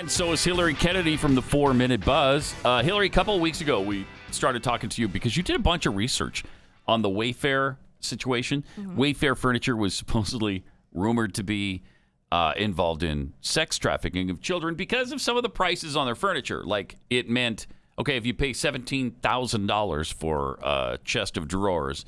And so is Hilary Kennedy from the 4-Minute Buzz. Hilary, a couple of weeks ago, we started talking to you because you did a bunch of research on the Wayfair situation. Mm-hmm. Wayfair Furniture was supposedly rumored to be involved in sex trafficking of children because of some of the prices on their furniture. Like, it meant, okay, if you pay $17,000 for a chest of drawers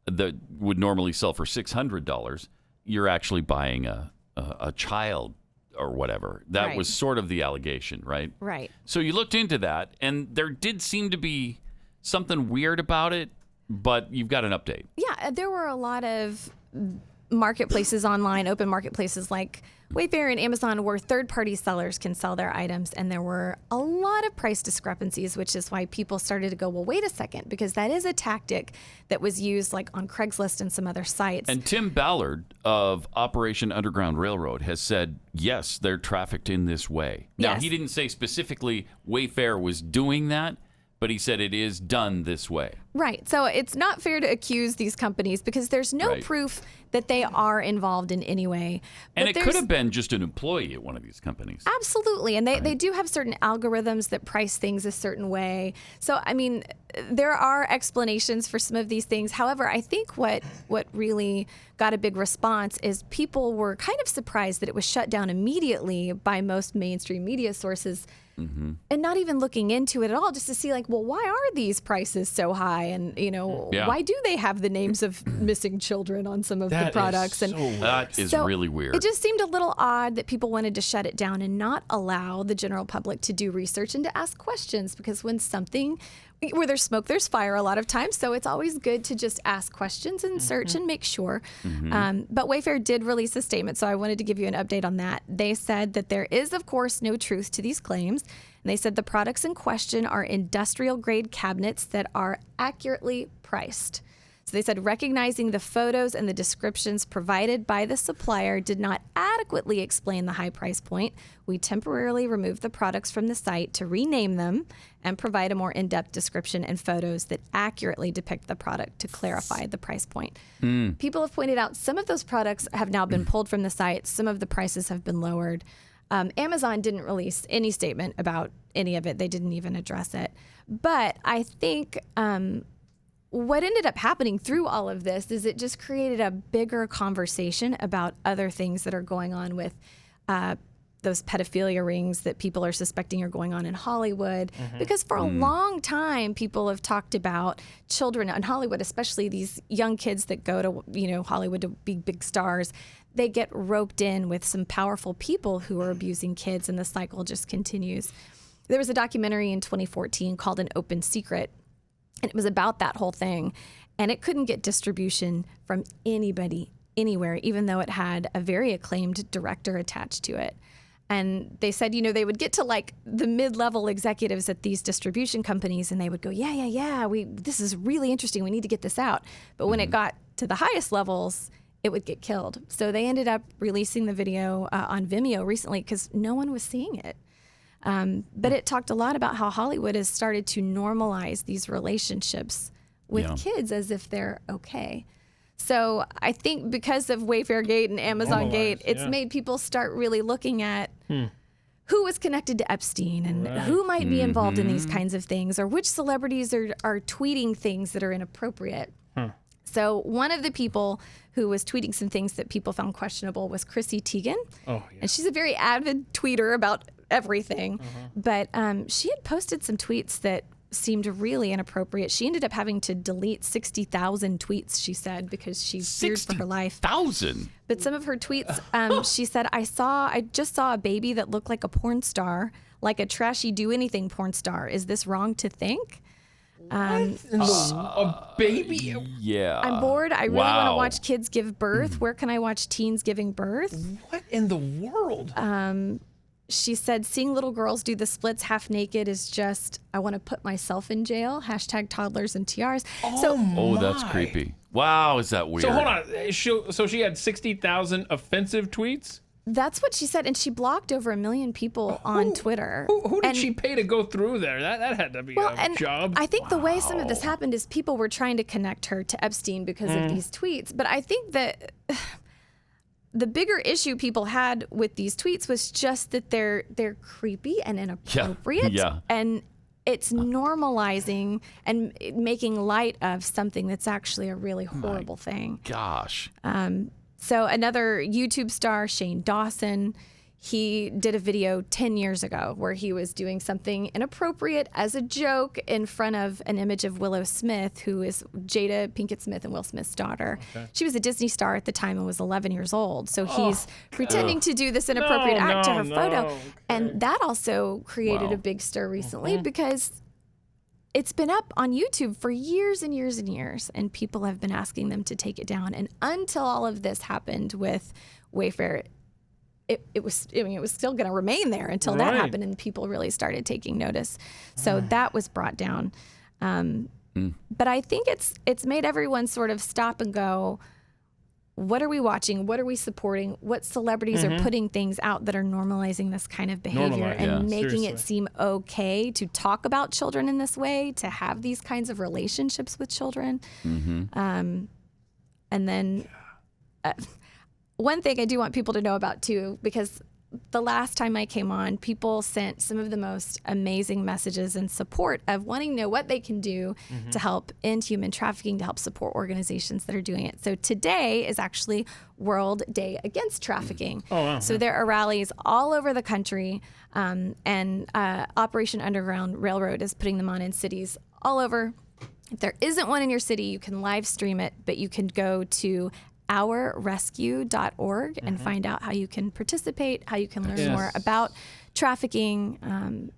that would normally sell for $600, you're actually buying a child or whatever. That was sort of the allegation, right? Right. So you looked into that, and there did seem to be something weird about it, but you've got an update. Yeah, there were a lot of marketplaces online, open marketplaces like Wayfair and Amazon, where third-party sellers can sell their items, and there were a lot of price discrepancies, which is why people started to go, well, wait a second, because that is a tactic that was used like on Craigslist and some other sites. And Tim Ballard of Operation Underground Railroad has said, yes, they're trafficked in this way. Now, he didn't say specifically Wayfair was doing that, but he said it is done this way. Right. So it's not fair to accuse these companies because there's no proof that they are involved in any way. And it could have been just an employee at one of these companies. Absolutely. And they do have certain algorithms that price things a certain way. So, I mean, there are explanations for some of these things. However, I think what really got a big response is people were kind of surprised that it was shut down immediately by most mainstream media sources. Mm-hmm. And not even looking into it at all, just to see like, well, why are these prices so high? And, you know, why do they have the names of missing children on some of the products? That is really weird. It just seemed a little odd that people wanted to shut it down and not allow the general public to do research and to ask questions, because when something, where there's smoke, there's fire a lot of times. So it's always good to just ask questions and search and make sure. Mm-hmm. But Wayfair did release a statement, so I wanted to give you an update on that. They said that there is, of course, no truth to these claims. And they said the products in question are industrial-grade cabinets that are accurately priced. So they said recognizing the photos and the descriptions provided by the supplier did not adequately explain the high price point. We temporarily removed the products from the site to rename them and provide a more in-depth description and photos that accurately depict the product to clarify the price point. People have pointed out some of those products have now been pulled from the site. Some of the prices have been lowered. Amazon didn't release any statement about any of it. They didn't even address it. But I think what ended up happening through all of this is it just created a bigger conversation about other things that are going on with those pedophilia rings that people are suspecting are going on in Hollywood. Mm-hmm. Because for a long time, people have talked about children in Hollywood, especially these young kids that go to Hollywood to be big stars. They get roped in with some powerful people who are abusing kids, and the cycle just continues. There was a documentary in 2014 called An Open Secret, and it was about that whole thing. And it couldn't get distribution from anybody, anywhere, even though it had a very acclaimed director attached to it. And they said, they would get to like the mid-level executives at these distribution companies, and they would go, yeah, this is really interesting. We need to get this out. But when it got to the highest levels, it would get killed. So they ended up releasing the video on Vimeo recently because no one was seeing it. But it talked a lot about how Hollywood has started to normalize these relationships with kids as if they're okay. So I think because of Wayfair Gate and Amazon Gate, it's made people start really looking at who was connected to Epstein and who might be involved in these kinds of things, or which celebrities are tweeting things that are inappropriate. So one of the people who was tweeting some things that people found questionable was Chrissy Teigen. Oh, yeah. And she's a very avid tweeter about everything. But she had posted some tweets that seemed really inappropriate. She ended up having to delete 60,000 tweets, she said, because she feared for her life. 60,000? But some of her tweets, she said, I just saw a baby that looked like a porn star, like a trashy do-anything porn star. Is this wrong to think? A baby? Yeah. I'm bored. I really want to watch kids give birth. Where can I watch teens giving birth? What in the world? She said, seeing little girls do the splits half naked is just, I want to put myself in jail. # toddlers and tiaras. Oh, that's creepy. Wow, is that weird? So hold on. So she had 60,000 offensive tweets? That's what she said, and she blocked over 1 million people on Twitter. Who did she pay to go through there? That had to be a job. I think the way some of this happened is people were trying to connect her to Epstein because of these tweets. But I think that the bigger issue people had with these tweets was just that they're creepy and inappropriate. Yeah. And it's normalizing and making light of something that's actually a really horrible thing. Gosh. So another YouTube star, Shane Dawson, he did a video 10 years ago where he was doing something inappropriate as a joke in front of an image of Willow Smith, who is Jada Pinkett Smith and Will Smith's daughter. Okay. She was a Disney star at the time and was 11 years old. So he's pretending to do this inappropriate act to her photo. Okay. And that also created a big stir recently because it's been up on YouTube for years and years and years, and people have been asking them to take it down. And until all of this happened with Wayfair, it was still going to remain there until that happened and people really started taking notice. So that was brought down. But I think it's made everyone sort of stop and go, what are we watching? What are we supporting? What celebrities are putting things out that are normalizing this kind of behavior and making it seem okay to talk about children in this way, to have these kinds of relationships with children? And then one thing I do want people to know about too, because the last time I came on, people sent some of the most amazing messages in support of wanting to know what they can do to help end human trafficking, to help support organizations that are doing it. So today is actually World Day Against Trafficking. Oh, wow. So there are rallies all over the country, and Operation Underground Railroad is putting them on in cities all over. If there isn't one in your city, you can live stream it, but you can go to ourrescue.org and find out how you can participate, how you can learn more about trafficking,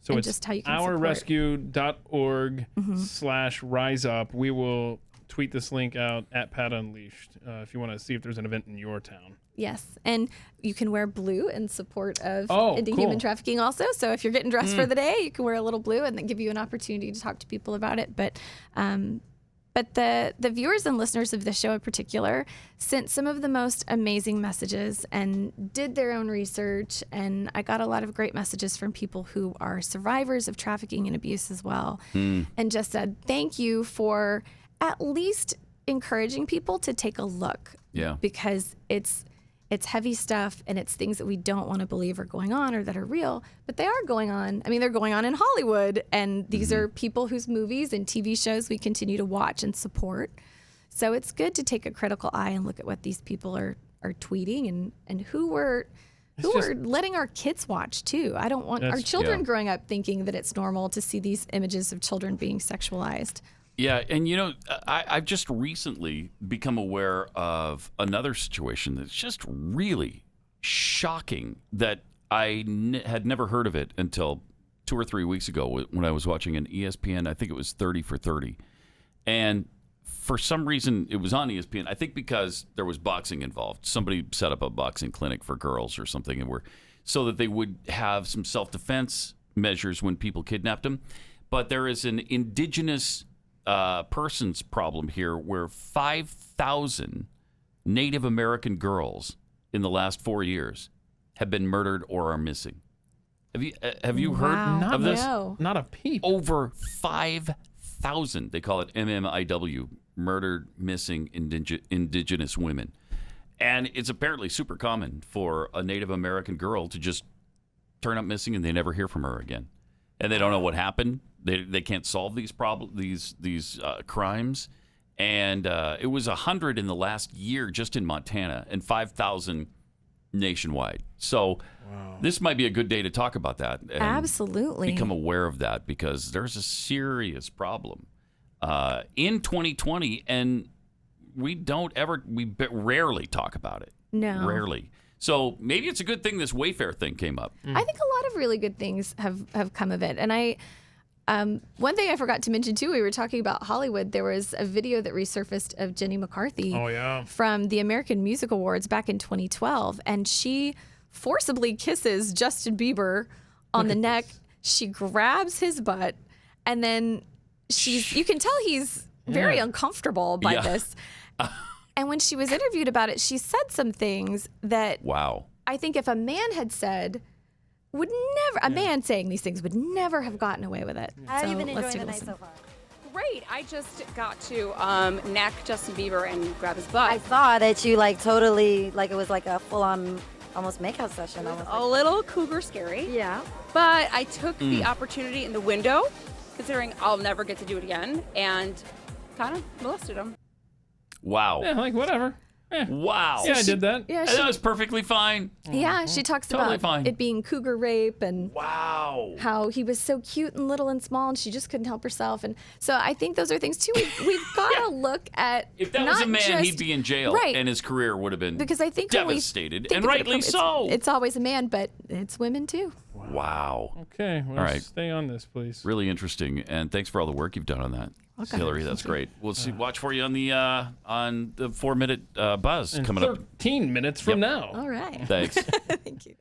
so and just how you can support. ourrescue.org/rise up. We will tweet this link out at Pat Unleashed if you want to see if there's an event in your town. Yes, and you can wear blue in support of ending human trafficking also. So if you're getting dressed for the day, you can wear a little blue and then give you an opportunity to talk to people about it. But the viewers and listeners of this show in particular sent some of the most amazing messages and did their own research. And I got a lot of great messages from people who are survivors of trafficking and abuse as well. And just said, thank you for at least encouraging people to take a look. Yeah. Because it's heavy stuff and it's things that we don't want to believe are going on or that are real, but they are going on. I mean, they're going on in Hollywood, and these are people whose movies and TV shows we continue to watch and support. So it's good to take a critical eye and look at what these people are tweeting and who we're letting our kids watch too. I don't want our children growing up thinking that it's normal to see these images of children being sexualized. Yeah, and I've just recently become aware of another situation that's just really shocking that I had never heard of it until 2 or 3 weeks ago when I was watching an ESPN, I think it was 30 for 30. And for some reason, it was on ESPN, I think because there was boxing involved. Somebody set up a boxing clinic for girls or something, so that they would have some self-defense measures when people kidnapped them. But there is an indigenous persons problem here where 5,000 Native American girls in the last 4 years have been murdered or are missing. Have you heard of this? No. Not a peep. Over 5,000. They call it MMIW, murdered missing indigenous women. And it's apparently super common for a Native American girl to just turn up missing and they never hear from her again. And they don't know what happened. They can't solve these problems, these crimes, and it was 100 in the last year just in Montana, and 5,000 nationwide. So this might be a good day to talk about that. And absolutely, become aware of that because there's a serious problem in 2020, and we rarely talk about it. No, rarely. So maybe it's a good thing this Wayfair thing came up. I think a lot of really good things have come of it, and one thing I forgot to mention too, we were talking about Hollywood. There was a video that resurfaced of Jenny McCarthy from the American Music Awards back in 2012, and she forcibly kisses Justin Bieber on the neck. She grabs his butt, and then you can tell he's very uncomfortable by this. And when she was interviewed about it, she said some things that I think if a man had said, a man saying these things would never have gotten away with it. I've been enjoying the night so far. great. I just got to neck Justin Bieber and grab his butt. I saw that you totally it was a full-on almost makeout session. Almost A little cougar scary. yeah. But I took the opportunity in the window, considering I'll never get to do it again, and kind of molested him. Wow. Yeah, whatever. Yeah. Wow. Yeah, I did that. Yeah, And that was perfectly fine. Yeah, she talks Totally about fine. it being cougar rape and Wow. how he was so cute and little and small and she just couldn't help herself. And so I think those are things too. We've got to look at If that was not a man, just, he'd be in jail, right? and his career would have been Because I think when we devastated, think and of it rightly from- so. It's always a man, but it's women too. Wow. Okay, well, All right. stay on this, please. Really interesting, and thanks for all the work you've done on that, Hillary. That's great. We'll watch for you on the 4-minute buzz In coming up. 13 minutes from now. All right. Thanks. Thank you.